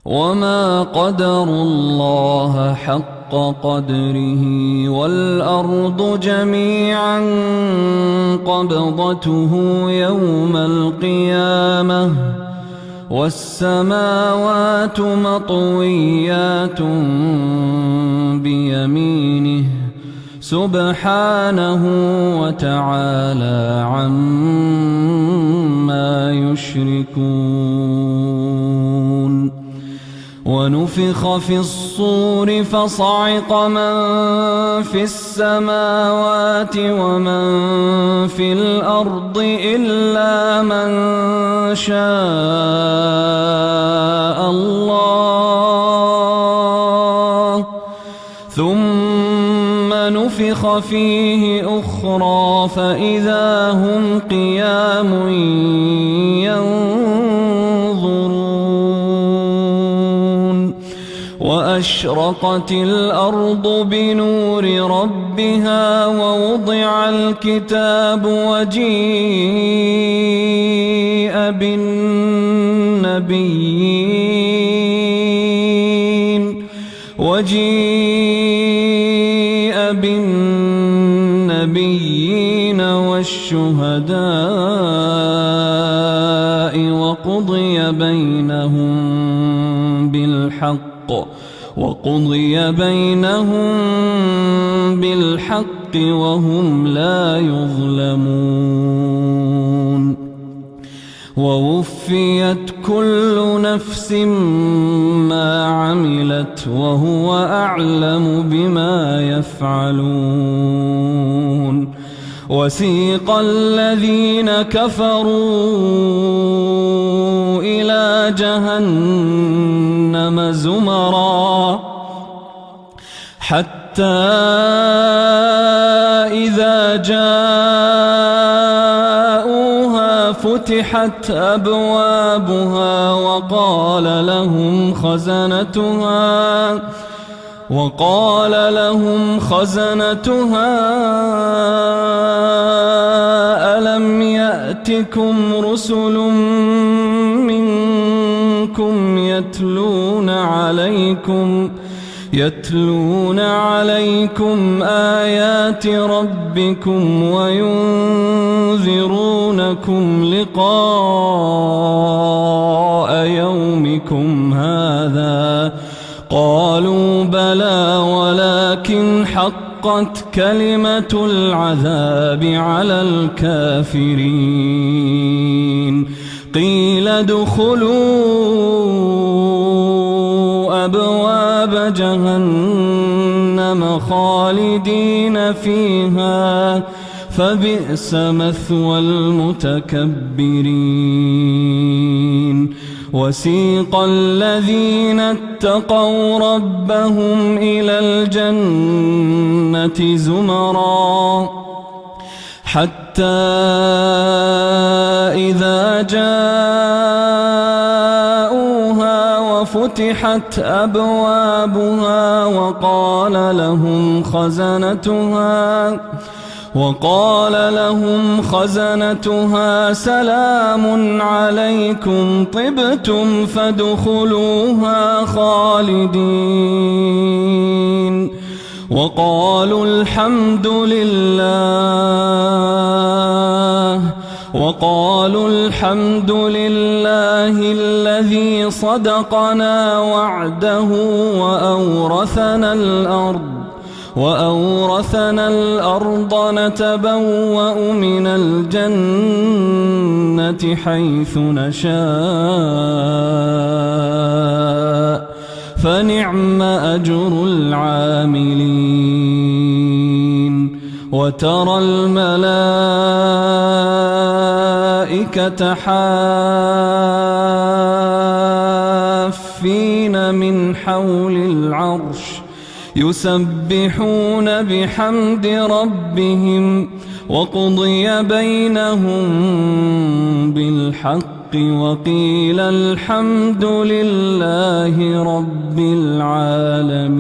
وما قدروا الله حق قدره والأرض جميعا قبضته يوم القيامة والسماوات مطويات بيمينه سبحانه وتعالى عما يشركون. ونفخ في الصور فصعق من في السماوات ومن في الأرض إلا من شاء الله ثم نفخ فيه أخرى فإذا هم قيام ينظرون. وأشرقت الأرض بنور ربها ووضع الكتاب وجيء بالنبيين والشهداء وقضي بينهم بالحق وهم لا يظلمون. ووفيت كل نفس ما عملت وهو أعلم بما يفعلون. وسيق الذين كفروا إلى جهنم زمرا حتى إذا جاءوها فتحت أبوابها وقال لهم خزنتها ألم يأتكم رسل منكم يتلون عليكم آيات ربكم وينذرونكم لقاء يومكم هذا قالوا بلى ولكن حقت كلمة العذاب على الكافرين. قيل ادخلوا أبواب جهنم خالدين فيها فبئس مثوى المتكبرين. وسيق الذين اتقوا ربهم إلى الجنة زمرا حتى إذا جاءوها وفتحت أبوابها وقال لهم خزنتها سلام عليكم طبتم فادخلوها خالدين. وقالوا الحمد لله الذي صدقنا وعده وأورثنا الأرض نتبوأ من الجنة حيث نشاء فنعم أجر العاملين. وترى الملائكة حافين من حول العرش يسبحون بحمد ربهم وقضي بينهم بالحق وقيل الحمد لله رب العالمين.